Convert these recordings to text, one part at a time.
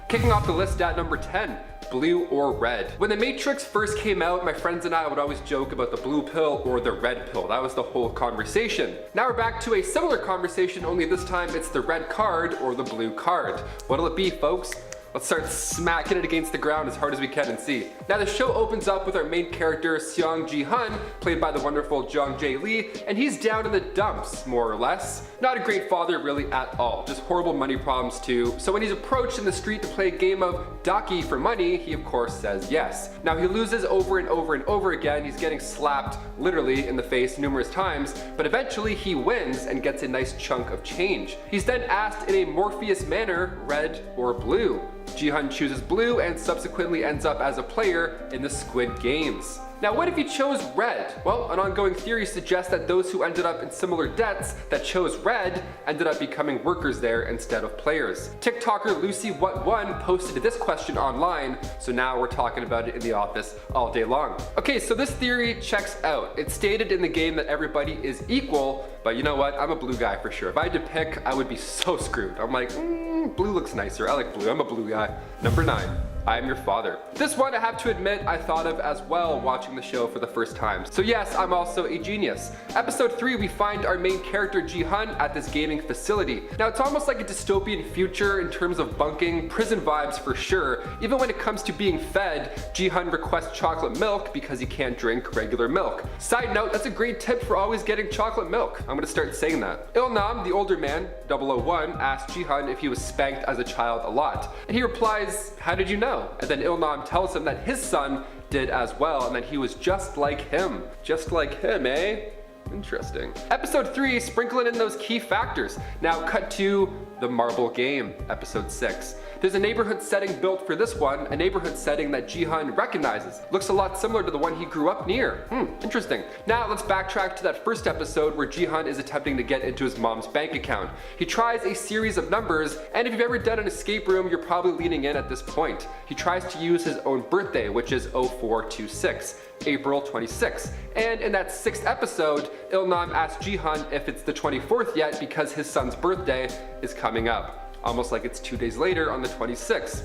Kicking off the list at number 10. Blue or red. When The Matrix first came out, my friends and I would always joke about the blue pill or the red pill. That was the whole conversation. Now we're back to a similar conversation, only this time it's the red card or the blue card. What'll it be, folks? Let's start smacking it against the ground as hard as we can and see. Now the show opens up with our main character, Seong Ji-hun, played by the wonderful Jung Jae-lee, and he's down in the dumps, more or less. Not a great father really at all, just horrible money problems too. So when he's approached in the street to play a game of daki for money, he of course says yes. Now he loses over and over and over again, he's getting slapped literally in the face numerous times, but eventually he wins and gets a nice chunk of change. He's then asked in a Morpheus manner, red or blue. Ji-hun chooses blue and subsequently ends up as a player in the Squid Games. Now what if he chose red? Well, an ongoing theory suggests that those who ended up in similar debts that chose red ended up becoming workers there instead of players. TikToker Lucy What One posted this question online, so now we're talking about it in the office all day long. Okay, so this theory checks out. It's stated in the game that everybody is equal, but you know what? I'm a blue guy for sure. If I had to pick, I would be so screwed. I'm like, blue looks nicer. I like blue. I'm a blue guy. Number 9. I Am Your Father. This one I have to admit I thought of as well watching the show for the first time. So yes, I'm also a genius. Episode 3 we find our main character Ji-hun at this gaming facility. Now it's almost like a dystopian future in terms of bunking, prison vibes for sure. Even when it comes to being fed, Ji-hun requests chocolate milk because he can't drink regular milk. Side note, that's a great tip for always getting chocolate milk. I'm gonna start saying that. Il-nam, the older man, 001, asks Ji-hun if he was spanked as a child a lot. And he replies, "How did you know?" And then Il-nam tells him that his son did as well and that he was just like him. Just like him, eh? Interesting. Episode 3, sprinkling in those key factors. Now cut to the marble game, episode 6. There's a neighborhood setting built for this one, a neighborhood setting that Ji-hun recognizes. Looks a lot similar to the one he grew up near. Interesting. Now let's backtrack to that first episode where Ji-hun is attempting to get into his mom's bank account. He tries a series of numbers, and if you've ever done an escape room, you're probably leaning in at this point. He tries to use his own birthday, which is 0426. April 26th. And in that 6th episode, Il-nam asks Ji-hun if it's the 24th yet because his son's birthday is coming up. Almost like it's 2 days later on the 26th.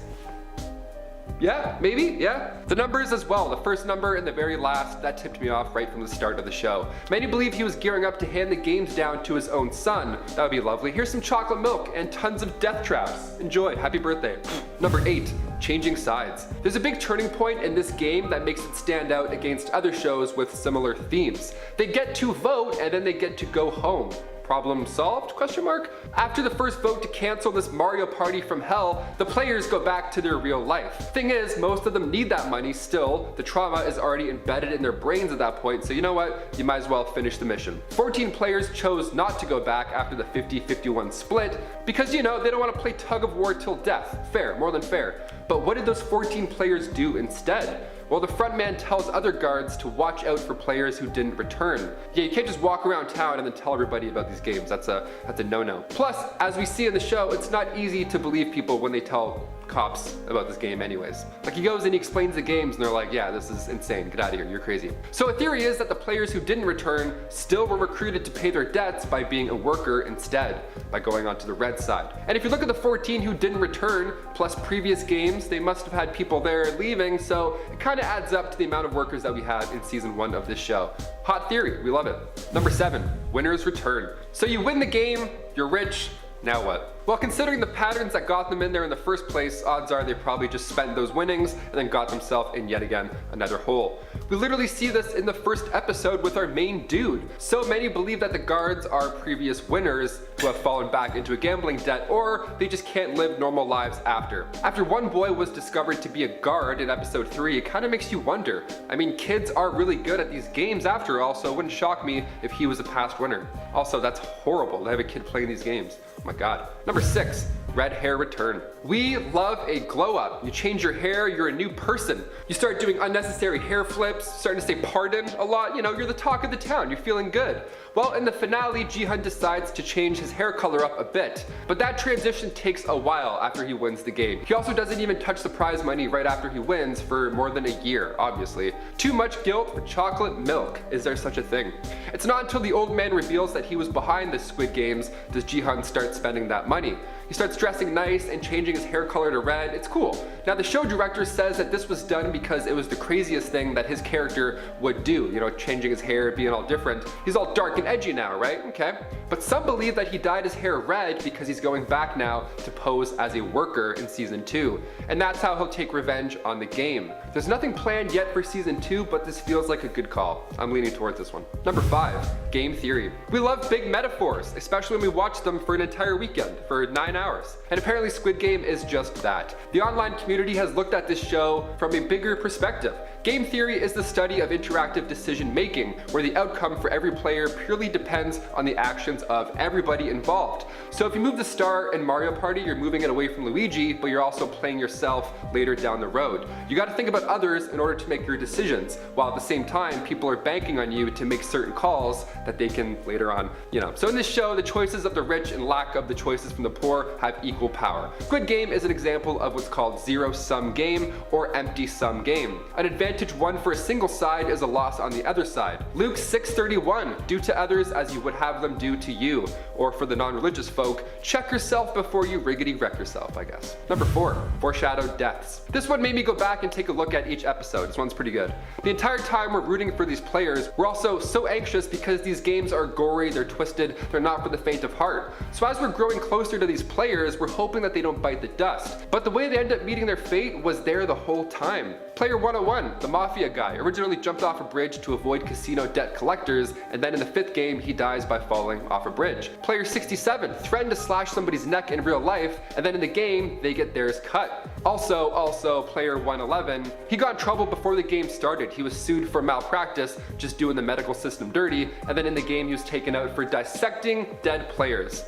Yeah, maybe, yeah. The numbers as well, the first number and the very last, that tipped me off right from the start of the show. Many believe he was gearing up to hand the games down to his own son. That would be lovely. Here's some chocolate milk and tons of death traps. Enjoy, happy birthday. Number 8, changing sides. There's a big turning point in this game that makes it stand out against other shows with similar themes. They get to vote and then they get to go home. Problem solved? Question mark? After the first vote to cancel this Mario Party from hell, the players go back to their real life. Thing is, most of them need that money still. The trauma is already embedded in their brains at that point, so you know what? You might as well finish the mission. 14 players chose not to go back after the 50-51 split because, you know, they don't want to play tug of war till death. Fair, more than fair. But what did those 14 players do instead? Well, the front man tells other guards to watch out for players who didn't return. Yeah, you can't just walk around town and then tell everybody about these games. That's a no-no. Plus, as we see in the show, it's not easy to believe people when they tell cops about this game anyways. Like he goes and he explains the games and they're like, yeah, this is insane, get out of here, you're crazy. So a theory is that the players who didn't return still were recruited to pay their debts by being a worker instead, by going onto the red side. And if you look at the 14 who didn't return, plus previous games, they must have had people there leaving, so it kind of adds up to the amount of workers that we have in season 1 of this show. Hot theory, we love it. Number 7, winners return. So you win the game, you're rich, now what? Well, considering the patterns that got them in there in the first place, odds are they probably just spent those winnings and then got themselves in yet again another hole. We literally see this in the first episode with our main dude. So many believe that the guards are previous winners who have fallen back into a gambling debt, or they just can't live normal lives after. After one boy was discovered to be a guard in episode 3, it kind of makes you wonder. I mean, kids are really good at these games after all, so it wouldn't shock me if he was a past winner. Also, that's horrible to have a kid playing these games. Oh my god. Number 6, red hair return. We love a glow up. You change your hair, you're a new person. You start doing unnecessary hair flips, starting to say pardon a lot, you know, you're the talk of the town, you're feeling good. Well, in the finale, Ji-hun decides to change his hair color up a bit, but that transition takes a while after he wins the game. He also doesn't even touch the prize money right after he wins for more than a year, obviously. Too much guilt for chocolate milk. Is there such a thing? It's not until the old man reveals that he was behind the Squid Games does Ji-hun start spending that money. He starts dressing nice and changing his hair color to red. It's cool. Now the show director says that this was done because it was the craziest thing that his character would do, you know, changing his hair, being all different. He's all dark and edgy now, right? Okay. But some believe that he dyed his hair red because he's going back now to pose as a worker in season 2. And that's how he'll take revenge on the game. There's nothing planned yet for season 2, but this feels like a good call. I'm leaning towards this one. Number 5, game theory. We love big metaphors, especially when we watch them for an entire weekend, for 9 hours. And apparently Squid Game is just that. The online community has looked at this show from a bigger perspective. Game theory is the study of interactive decision making, where the outcome for every player purely depends on the actions of everybody involved. So if you move the star in Mario Party, you're moving it away from Luigi, but you're also playing yourself later down the road. You got to think about others in order to make your decisions, while at the same time people are banking on you to make certain calls that they can later on, So in this show, the choices of the rich and lack of the choices from the poor have equal power. Squid Game is an example of what's called zero-sum game or empty-sum game. An advantage won for a single side is a loss on the other side. Luke 6:31, do to others as you would have them do to you. Or for the non-religious folk, check yourself before you riggedy wreck yourself, I guess. Number 4, foreshadowed deaths. This one made me go back and take a look at each episode. This one's pretty good. The entire time we're rooting for these players, we're also so anxious because these games are gory, they're twisted, they're not for the faint of heart. So as we're growing closer to these players, we're hoping that they don't bite the dust. But the way they end up meeting their fate was there the whole time. Player 101, the mafia guy, originally jumped off a bridge to avoid casino debt collectors, and then in the 5th game he dies by falling off a bridge. Player 67 threatened to slash somebody's neck in real life, and then in the game they get theirs cut. Also player 111, he got in trouble before the game started. He was sued for malpractice, just doing the medical system dirty, and then in the game he was taken out for dissecting dead players.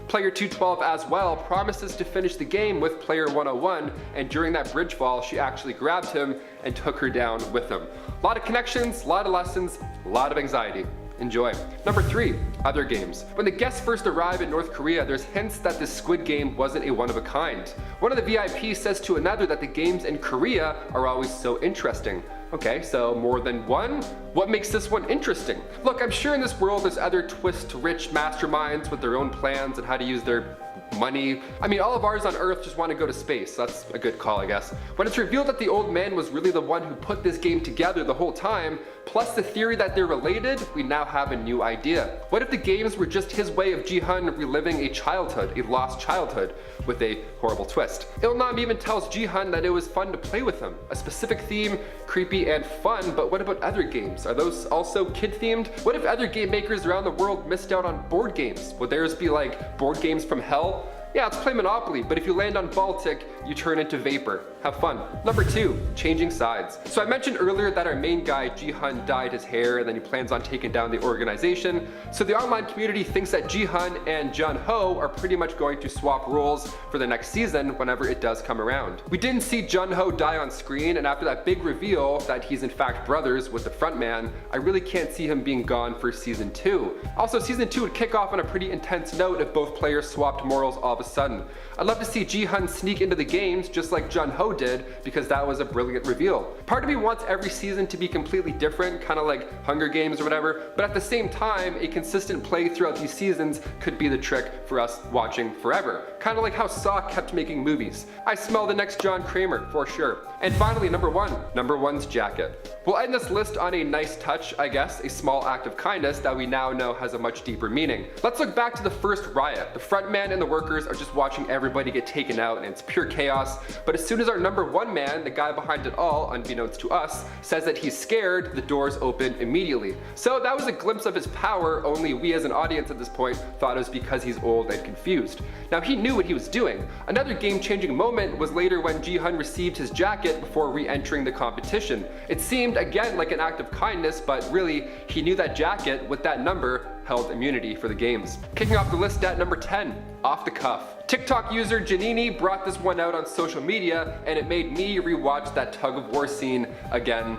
Player 212 as well promises to finish the game with player 101, and during that bridge fall she actually grabbed him and took her down with him. A lot of connections, a lot of lessons, a lot of anxiety. Enjoy. Number 3, other games. When the guests first arrive in North Korea, there's hints that this Squid Game wasn't a one of a kind. One of the VIPs says to another that the games in Korea are always so interesting. Okay, so more than one? What makes this one interesting? Look, I'm sure in this world there's other twist-rich masterminds with their own plans and how to use their money. I mean, all of ours on Earth just want to go to space. So that's a good call, I guess. When it's revealed that the old man was really the one who put this game together the whole time, plus the theory that they're related, we now have a new idea. What if the games were just his way of Ji-hun reliving a childhood, a lost childhood, with a horrible twist? Il-nam even tells Ji-hun that it was fun to play with him. A specific theme, creepy and fun, but what about other games? Are those also kid-themed? What if other game makers around the world missed out on board games? Would theirs be like board games from hell? Yeah, let's play Monopoly, but if you land on Baltic, you turn into vapor. Have fun. Number 2, changing sides. So I mentioned earlier that our main guy, Ji-hun, dyed his hair and then he plans on taking down the organization. So the online community thinks that Ji-hun and Jun-ho are pretty much going to swap roles for the next season whenever it does come around. We didn't see Jun-ho die on screen, and after that big reveal that he's in fact brothers with the frontman, I really can't see him being gone for season 2. Also, season 2 would kick off on a pretty intense note if both players swapped morals all of a sudden. I'd love to see Ji-hun sneak into the games just like Jun-ho did, because that was a brilliant reveal. Part of me wants every season to be completely different, kind of like Hunger Games or whatever, but at the same time, a consistent play throughout these seasons could be the trick for us watching forever. Kind of like how Saw kept making movies. I smell the next John Kramer, for sure. And finally, number 1, number 1's jacket. We'll end this list on a nice touch, I guess, a small act of kindness that we now know has a much deeper meaning. Let's look back to the first riot. The frontman and the workers are just watching everybody get taken out and it's pure chaos, but as soon as our number 1 man, the guy behind it all, unbeknownst to us, says that he's scared, the doors open immediately. So that was a glimpse of his power, only we as an audience at this point thought it was because he's old and confused. Now he knew what he was doing. Another game-changing moment was later when Ji-hun received his jacket before re-entering the competition. It seemed again like an act of kindness, but really he knew that jacket with that number held immunity for the games. Kicking off the list at number 10, off the cuff. TikTok user Janini brought this one out on social media, and it made me rewatch that tug of war scene again.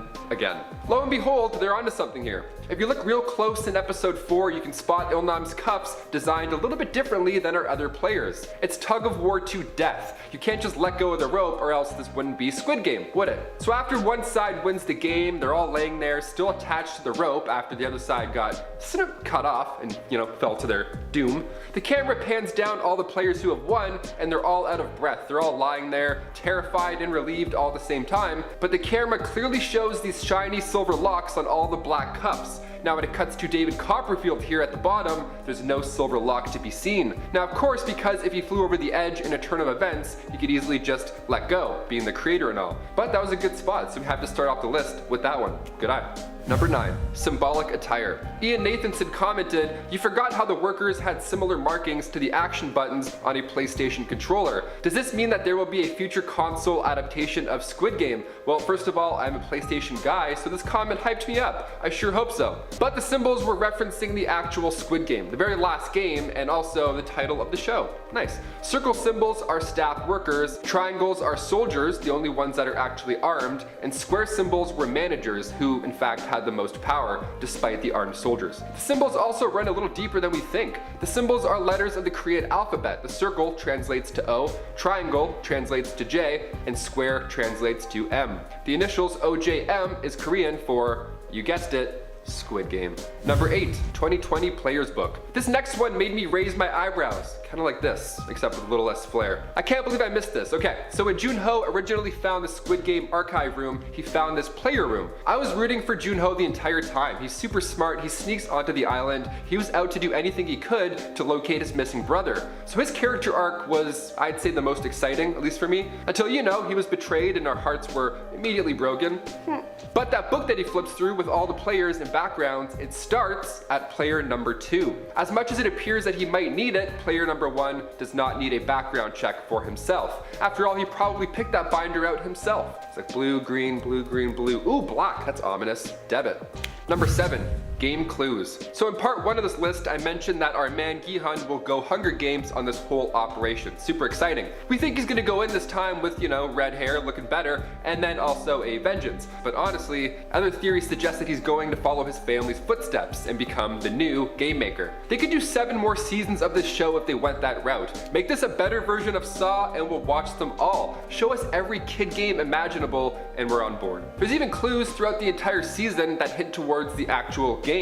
Lo and behold, they're onto something here. If you look real close in episode 4, you can spot Il-nam's cuffs designed a little bit differently than our other players. It's tug of war to death. You can't just let go of the rope or else this wouldn't be Squid Game, would it? So after one side wins the game, they're all laying there still attached to the rope after the other side got cut off and, fell to their doom. The camera pans down all the players who have 1, and they're all out of breath. They're all lying there, terrified and relieved all at the same time, but the camera clearly shows these shiny silver locks on all the black cups. Now when it cuts to David Copperfield here at the bottom, there's no silver lock to be seen. Now of course, because if he flew over the edge in a turn of events, he could easily just let go, being the creator and all. But that was a good spot, so we have to start off the list with that one. Good eye. Number 9. Symbolic attire. Ian Nathanson commented, "You forgot how the workers had similar markings to the action buttons on a PlayStation controller. Does this mean that there will be a future console adaptation of Squid Game?" Well, first of all, I'm a PlayStation guy, so this comment hyped me up. I sure hope so. But the symbols were referencing the actual Squid Game, the very last game, and also the title of the show. Nice. Circle symbols are staff workers, triangles are soldiers, the only ones that are actually armed, and square symbols were managers, who in fact had the most power despite the armed soldiers. The symbols also run a little deeper than we think. The symbols are letters of the Korean alphabet. The circle translates to O, triangle translates to J, and square translates to M. The initials OJM is Korean for, you guessed it, Squid Game. Number 8. 2020 Player's Book. This next one made me raise my eyebrows. Kind of like this, except with a little less flair. I can't believe I missed this. Okay, so when Junho originally found the Squid Game archive room, he found this player room. I was rooting for Junho the entire time. He's super smart, he sneaks onto the island, he was out to do anything he could to locate his missing brother. So his character arc was, I'd say, the most exciting, at least for me, until, you know, he was betrayed and our hearts were immediately broken. But that book that he flips through with all the players and backgrounds, it starts at player number 2. As much as it appears that he might need it, player number 1 does not need a background check for himself. After all, he probably picked that binder out himself. It's like blue, green, blue, green, blue. Ooh, black, that's ominous. Debit. Number 7. Game clues. So in part 1 of this list, I mentioned that our man Gi-hun will go Hunger Games on this whole operation. Super exciting. We think he's gonna go in this time with, you know, red hair, looking better, and then also a vengeance. But honestly, other theories suggest that he's going to follow his family's footsteps and become the new game maker. They could do 7 more seasons of this show if they went that route. Make this a better version of Saw and we'll watch them all. Show us every kid game imaginable and we're on board. There's even clues throughout the entire season that hint towards the actual games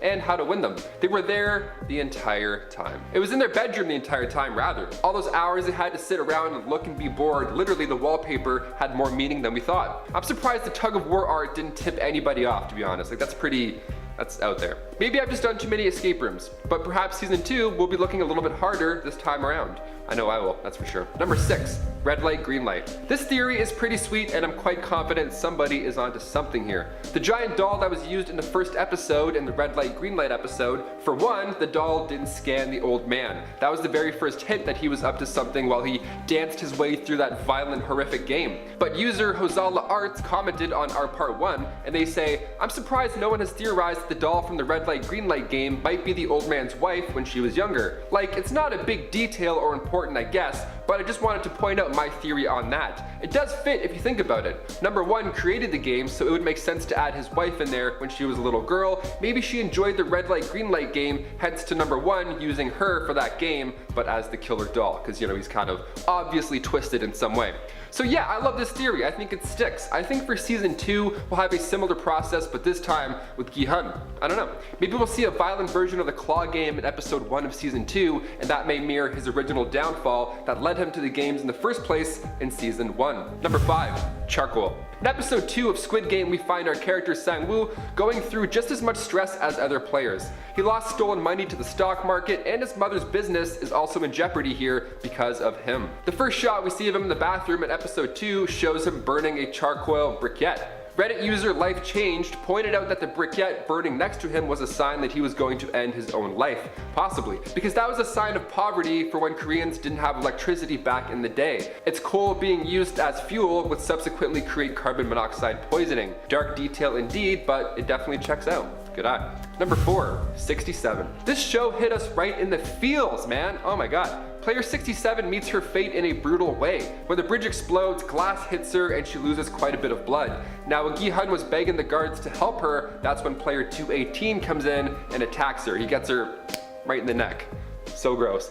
and how to win them. They were there the entire time. It was in their bedroom the entire time, rather. All those hours they had to sit around and look and be bored, literally the wallpaper had more meaning than we thought. I'm surprised the tug of war art didn't tip anybody off, to be honest. Like, that's out there. Maybe I've just done too many escape rooms, but perhaps season 2 will be looking a little bit harder this time around. I know I will, that's for sure. Number 6, red light, green light. This theory is pretty sweet and I'm quite confident somebody is onto something here. The giant doll that was used in the first episode and the red light, green light episode, for one, the doll didn't scan the old man. That was the very first hint that he was up to something while he danced his way through that violent, horrific game. But user Hosala Arts commented on our part 1 and they say, "I'm surprised no one has theorized that the doll from the red light, green light game might be the old man's wife when she was younger. Like, it's not a big detail or important, I guess, but I just wanted to point out my theory on that. It does fit if you think about it. Number 1 created the game, so it would make sense to add his wife in there when she was a little girl. Maybe she enjoyed the red light, green light game, hence to number 1 using her for that game, but as the killer doll, because, you know, he's kind of obviously twisted in some way. So yeah, I love this theory. I think it sticks. I think for season 2, we'll have a similar process, but this time with Gi-hun. I don't know. Maybe we'll see a violent version of the claw game in episode 1 of season 2, and that may mirror his original downfall that led him to the games in the first place in season 1. Number 5, charcoal. In episode 2 of Squid Game, we find our character Sang-woo going through just as much stress as other players. He lost stolen money to the stock market, and his mother's business is also in jeopardy here because of him. The first shot we see of him in the bathroom in episode 2 shows him burning a charcoal briquette. Reddit user Life Changed pointed out that the briquette burning next to him was a sign that he was going to end his own life, possibly, because that was a sign of poverty for when Koreans didn't have electricity back in the day. It's coal being used as fuel would subsequently create carbon monoxide poisoning. Dark detail indeed, but it definitely checks out. Good eye. Number 4, 67. This show hit us right in the feels, man. Oh my god. Player 67 meets her fate in a brutal way. When the bridge explodes, glass hits her and she loses quite a bit of blood. Now when Gi-hun was begging the guards to help her, that's when player 218 comes in and attacks her. He gets her right in the neck. So gross.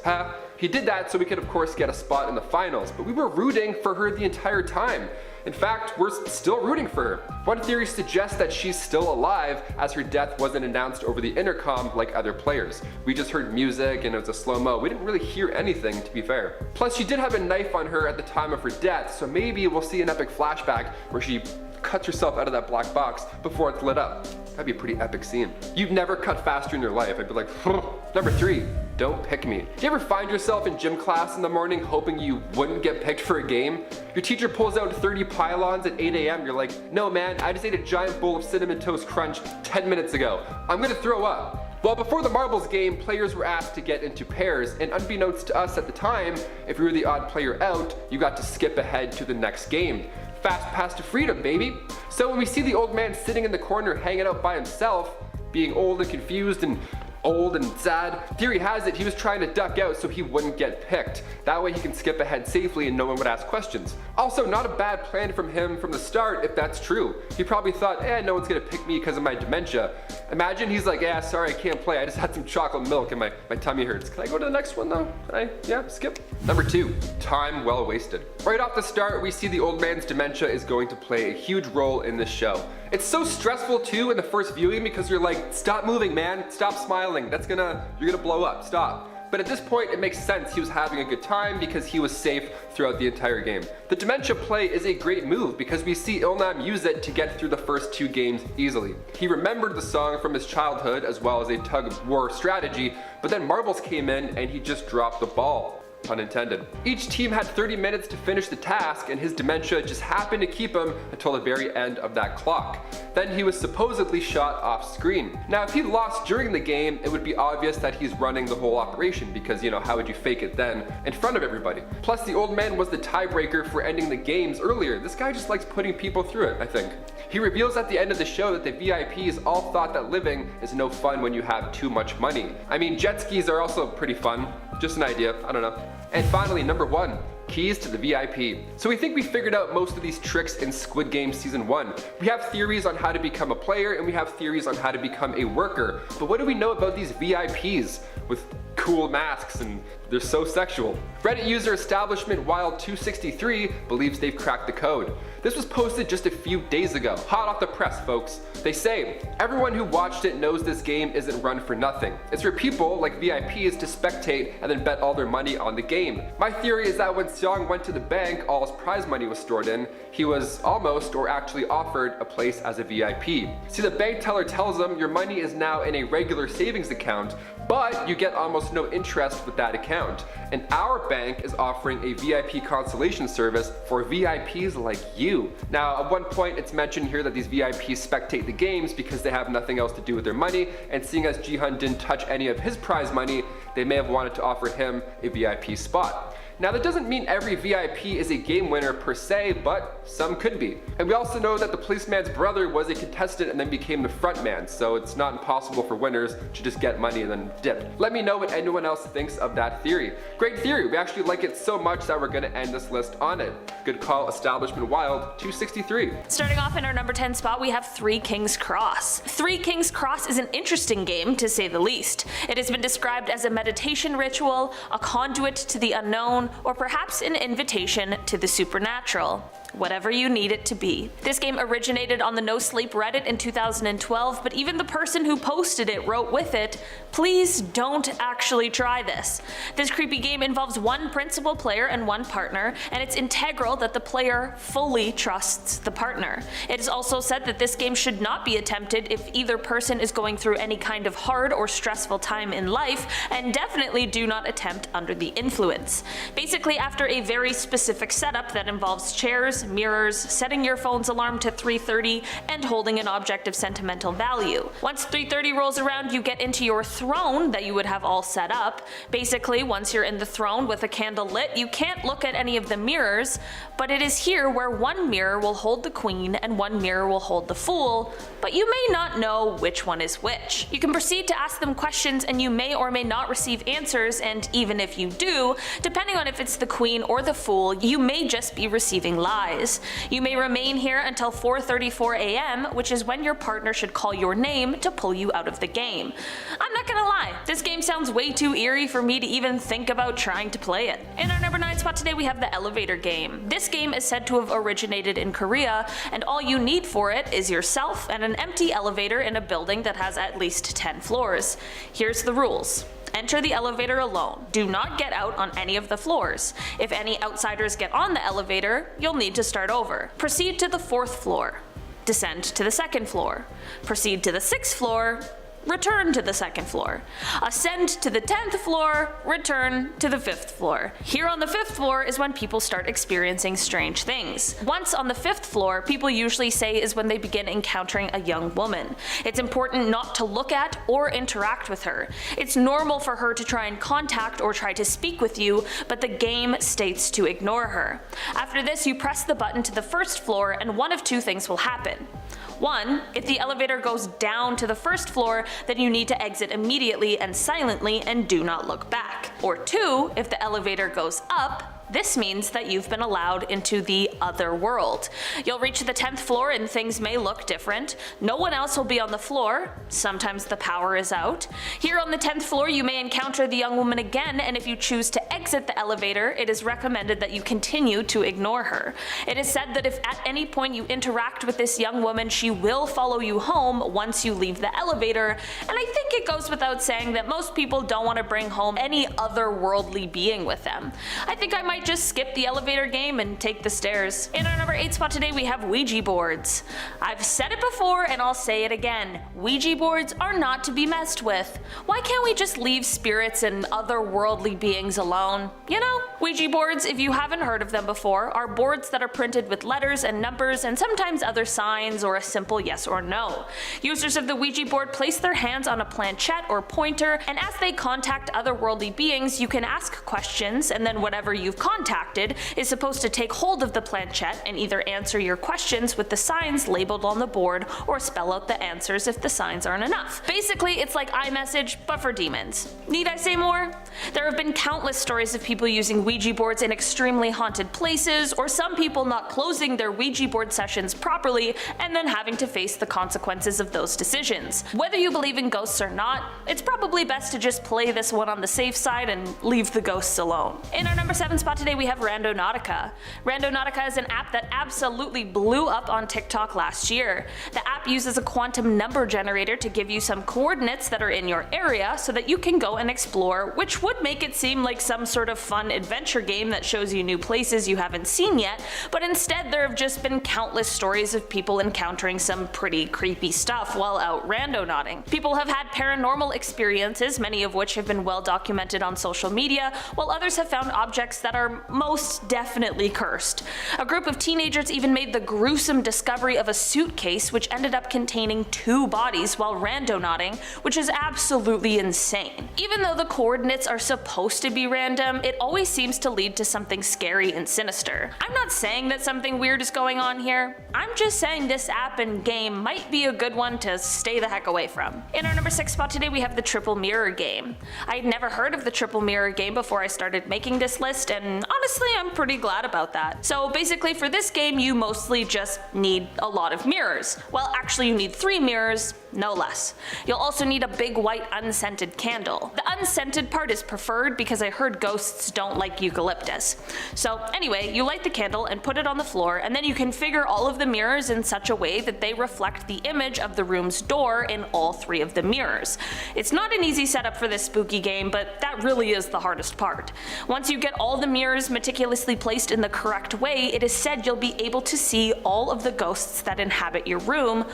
He did that so we could of course get a spot in the finals, but we were rooting for her the entire time. In fact, we're still rooting for her. One theory suggests that she's still alive, as her death wasn't announced over the intercom like other players. We just heard music and it was a slow-mo. We didn't really hear anything, to be fair. Plus, she did have a knife on her at the time of her death, so maybe we'll see an epic flashback where she cuts herself out of that black box before it's lit up. That'd be a pretty epic scene. You've never cut faster in your life. I'd be like, Number 3, don't pick me. Do you ever find yourself in gym class in the morning hoping you wouldn't get picked for a game? Your teacher pulls out 30 pylons at 8 a.m. You're like, no man, I just ate a giant bowl of Cinnamon Toast Crunch 10 minutes ago. I'm gonna throw up. Well, before the marbles game, players were asked to get into pairs, and unbeknownst to us at the time, if you were the odd player out, you got to skip ahead to the next game. Fast pass to freedom, baby. So when we see the old man sitting in the corner hanging out by himself, being old and confused and old and sad, theory has it he was trying to duck out so he wouldn't get picked. That way he can skip ahead safely and no one would ask questions. Also, not a bad plan from him from the start if that's true. He probably thought, no one's gonna pick me because of my dementia. Imagine he's like, sorry, I can't play. I just had some chocolate milk and my tummy hurts. Can I go to the next one though? Skip. Number 2, time well wasted. Right off the start, we see the old man's dementia is going to play a huge role in this show. It's so stressful too in the first viewing because you're like, stop moving, man, stop smiling. You're gonna blow up, stop. But at this point, it makes sense he was having a good time because he was safe throughout the entire game. The dementia play is a great move because we see Ilnam use it to get through the first 2 games easily. He remembered the song from his childhood as well as a tug-of-war strategy, but then marbles came in and he just dropped the ball. Pun intended. Each team had 30 minutes to finish the task and his dementia just happened to keep him until the very end of that clock. Then he was supposedly shot off screen. Now if he lost during the game, it would be obvious that he's running the whole operation because how would you fake it then in front of everybody? Plus the old man was the tiebreaker for ending the games earlier. This guy just likes putting people through it, I think. He reveals at the end of the show that the VIPs all thought that living is no fun when you have too much money. I mean, jet skis are also pretty fun. Just an idea, I don't know. And finally, number 1, keys to the VIP. So we think we figured out most of these tricks in Squid Game Season 1. We have theories on how to become a player and we have theories on how to become a worker. But what do we know about these VIPs with cool masks and they're so sexual? Reddit user Establishment Wild 263 believes they've cracked the code. This was posted just a few days ago, hot off the press folks. They say, everyone who watched it knows this game isn't run for nothing. It's for people like VIPs to spectate and then bet all their money on the game. My theory is that when Seong went to the bank all his prize money was stored in, he was almost or actually offered a place as a VIP. See, the bank teller tells him your money is now in a regular savings account, but you get almost no interest with that account. And our bank is offering a VIP consolation service for VIPs like you. Now, at one point it's mentioned here that these VIPs spectate the games because they have nothing else to do with their money, and seeing as Jihan didn't touch any of his prize money, they may have wanted to offer him a VIP spot. Now that doesn't mean every VIP is a game winner per se, but some could be. And we also know that the policeman's brother was a contestant and then became the front man, so it's not impossible for winners to just get money and then dip. Let me know what anyone else thinks of that theory. Great theory, we actually like it so much that we're gonna end this list on it. Good call, Establishment Wild 263. Starting off in our number 10 spot, we have Three Kings Cross. Three Kings Cross is an interesting game, to say the least. It has been described as a meditation ritual, a conduit to the unknown, or perhaps an invitation to the supernatural. Whatever you need it to be. This game originated on the No Sleep Reddit in 2012, but even the person who posted it wrote with it, "Please don't actually try this. This creepy game involves one principal player and one partner, and it's integral that the player fully trusts the partner. It is also said that this game should not be attempted if either person is going through any kind of hard or stressful time in life, and definitely do not attempt under the influence. Basically, after a very specific setup that involves chairs, mirrors, setting your phone's alarm to 3:30, and holding an object of sentimental value. Once 3:30 rolls around, you get into your throne that you would have all set up. Basically, once you're in the throne with a candle lit, you can't look at any of the mirrors, but it is here where one mirror will hold the queen and one mirror will hold the fool, but you may not know which one is which. You can proceed to ask them questions and you may or may not receive answers, and even if you do, depending on on if it's the queen or the fool, you may just be receiving lies. You may remain here until 4:34 a.m., which is when your partner should call your name to pull you out of the game. I'm not gonna lie, this game sounds way too eerie for me to even think about trying to play it. In our number 9 spot today we have the elevator game. This game is said to have originated in Korea, and all you need for it is yourself and an empty elevator in a building that has at least 10 floors. Here's the rules. Enter the elevator alone. Do not get out on any of the floors. If any outsiders get on the elevator, you'll need to start over. Proceed to the 4th floor. Descend to the 2nd floor. Proceed to the 6th floor. Return to the 2nd floor. Ascend to the 10th floor, return to the 5th floor. Here on the 5th floor is when people start experiencing strange things. Once on the 5th floor, people usually say is when they begin encountering a young woman. It's important not to look at or interact with her. It's normal for her to try and contact or try to speak with you, but the game states to ignore her. After this, you press the button to the 1st floor and one of two things will happen. 1. If the elevator goes down to the 1st floor, then you need to exit immediately and silently and do not look back. Or 2. If the elevator goes up, this means that you've been allowed into the other world. You'll reach the 10th floor and things may look different. No one else will be on the floor. Sometimes the power is out. Here on the 10th floor you may encounter the young woman again, and if you choose to exit the elevator, it is recommended that you continue to ignore her. It is said that if at any point you interact with this young woman, she will follow you home once you leave the elevator, and I think it goes without saying that most people don't want to bring home any otherworldly being with them. I think I might just skip the elevator game and take the stairs. In our number 8 spot today we have Ouija boards. I've said it before and I'll say it again. Ouija boards are not to be messed with. Why can't we just leave spirits and otherworldly beings alone? You know, Ouija boards, if you haven't heard of them before, are boards that are printed with letters and numbers and sometimes other signs or a simple yes or no. Users of the Ouija board place their hands on a planchette or pointer, and as they contact otherworldly beings, you can ask questions, and then whatever you've contacted is supposed to take hold of the planchette and either answer your questions with the signs labeled on the board or spell out the answers if the signs aren't enough. Basically, it's like iMessage, but for demons. Need I say more? There have been countless stories of people using Ouija boards in extremely haunted places, or some people not closing their Ouija board sessions properly and then having to face the consequences of those decisions. Whether you believe in ghosts or not, it's probably best to just play this one on the safe side and leave the ghosts alone. In our number 7 spot today we have Randonautica. Randonautica is an app that absolutely blew up on TikTok last year. The app uses a quantum number generator to give you some coordinates that are in your area so that you can go and explore, which would make it seem like some sort of fun adventure game that shows you new places you haven't seen yet, but instead there have just been countless stories of people encountering some pretty creepy stuff while out randonauting. People have had paranormal experiences, many of which have been well documented on social media, while others have found objects that are most definitely cursed. A group of teenagers even made the gruesome discovery of a suitcase which ended up containing 2 bodies while randonauting, which is absolutely insane. Even though the coordinates are supposed to be random, it always seems to lead to something scary and sinister. I'm not saying that something weird is going on here, I'm just saying this app and game might be a good one to stay the heck away from. In our number 6 spot today we have the Triple Mirror game. I had never heard of the Triple Mirror game before I started making this list, and honestly I'm pretty glad about that. So basically for this game you mostly just need a lot of mirrors. Well, actually you need 3 mirrors, no less. You'll also need a big white unscented candle. The unscented part is preferred because I heard ghosts don't like eucalyptus. So anyway, you light the candle and put it on the floor, and then you configure all of the mirrors in such a way that they reflect the image of the room's door in all 3 of the mirrors. It's not an easy setup for this spooky game, but that really is the hardest part. Once you get all the mirrors meticulously placed in the correct way, it is said you'll be able to see all of the ghosts that inhabit your room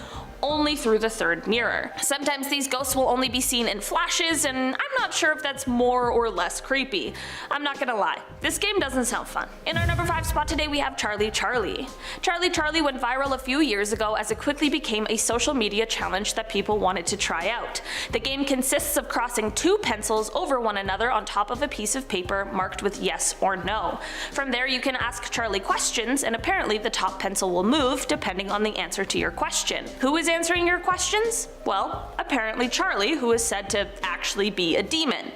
only through the 3rd mirror. Sometimes these ghosts will only be seen in flashes, and I'm not sure if that's more or less creepy. I'm not gonna lie, this game doesn't sound fun. In our number 5 spot today we have Charlie Charlie. Charlie Charlie went viral a few years ago as it quickly became a social media challenge that people wanted to try out. The game consists of crossing 2 pencils over one another on top of a piece of paper marked with yes or no. From there you can ask Charlie questions, and apparently the top pencil will move depending on the answer to your question. Who is answering your questions? Well, apparently Charlie, who is said to actually be a demon.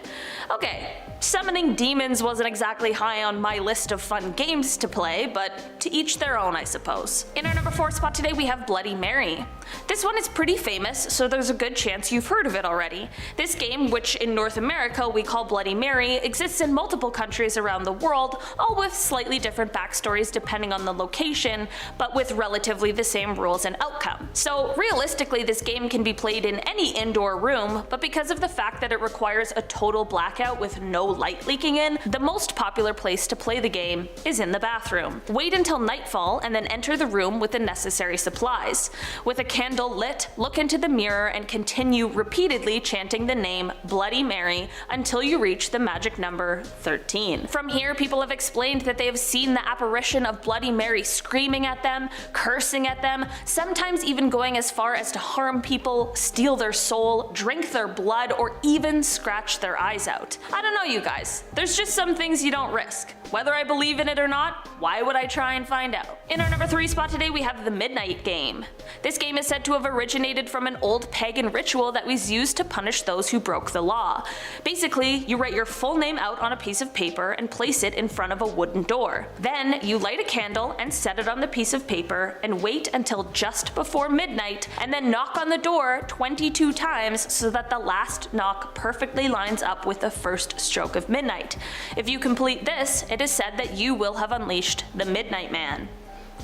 Okay, Summoning demons wasn't exactly high on my list of fun games to play, but to each their own, I suppose. In our number 4 spot today we have Bloody Mary. This one is pretty famous, so there's a good chance you've heard of it already. This game, which in North America we call Bloody Mary, exists in multiple countries around the world, all with slightly different backstories depending on the location, but with relatively the same rules and outcome. So realistically, this game can be played in any indoor room, but because of the fact that it requires a total blackout with no light leaking in, the most popular place to play the game is in the bathroom. Wait until nightfall and then enter the room with the necessary supplies. With a candle lit, look into the mirror and continue repeatedly chanting the name Bloody Mary until you reach the magic number 13. From here, people have explained that they have seen the apparition of Bloody Mary screaming at them, cursing at them, sometimes even going as far as to harm people, steal their soul, drink their blood, or even scratch their eyes out. I don't know, you guys. There's just some things you don't risk. Whether I believe in it or not, why would I try and find out? In our number 3 spot today we have the Midnight Game. This game is said to have originated from an old pagan ritual that was used to punish those who broke the law. Basically, you write your full name out on a piece of paper and place it in front of a wooden door. Then you light a candle and set it on the piece of paper and wait until just before midnight and then knock on the door 22 times so that the last knock perfectly lines up with the first stroke of midnight. If you complete this, it is said that you will have unleashed the Midnight Man.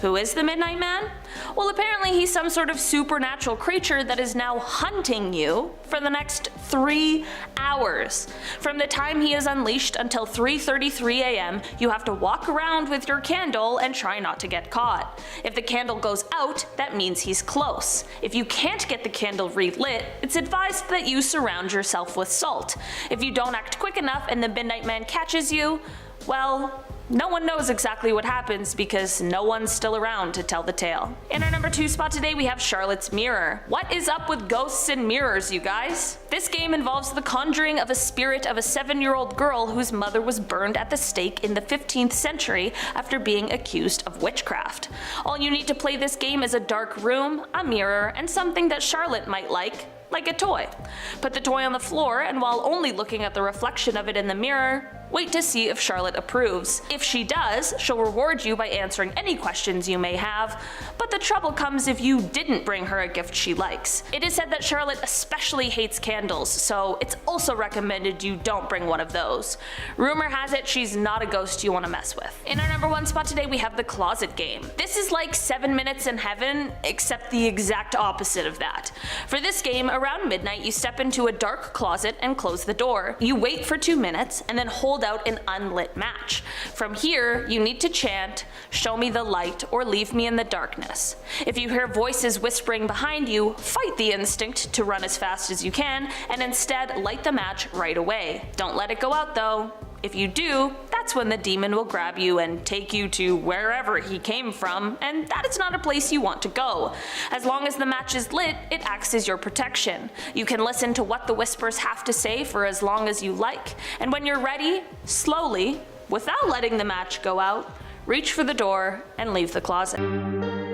Who is the Midnight Man? Well, apparently he's some sort of supernatural creature that is now hunting you for the next 3 hours. From the time he is unleashed until 3:33 a.m., you have to walk around with your candle and try not to get caught. If the candle goes out, that means he's close. If you can't get the candle relit, it's advised that you surround yourself with salt. If you don't act quick enough and the Midnight Man catches you, well, no one knows exactly what happens because no one's still around to tell the tale. In our number 2 spot today we have Charlotte's Mirror. What is up with ghosts and mirrors, you guys? This game involves the conjuring of a spirit of a 7-year-old girl whose mother was burned at the stake in the 15th century after being accused of witchcraft. All you need to play this game is a dark room, a mirror, and something that Charlotte might like a toy. Put the toy on the floor, and while only looking at the reflection of it in the mirror, wait to see if Charlotte approves. If she does, she'll reward you by answering any questions you may have, but the trouble comes if you didn't bring her a gift she likes. It is said that Charlotte especially hates candles, so it's also recommended you don't bring one of those. Rumor has it she's not a ghost you want to mess with. In our number 1 spot today we have the Closet Game. This is like 7 Minutes in Heaven, except the exact opposite of that. For this game, around midnight you step into a dark closet and close the door. You wait for 2 minutes and then hold out an unlit match. From here, you need to chant, "Show me the light or leave me in the darkness." If you hear voices whispering behind you, fight the instinct to run as fast as you can and instead light the match right away. Don't let it go out though. If you do, that's when the demon will grab you and take you to wherever he came from, and that is not a place you want to go. As long as the match is lit, it acts as your protection. You can listen to what the whispers have to say for as long as you like, and when you're ready, slowly, without letting the match go out, reach for the door and leave the closet.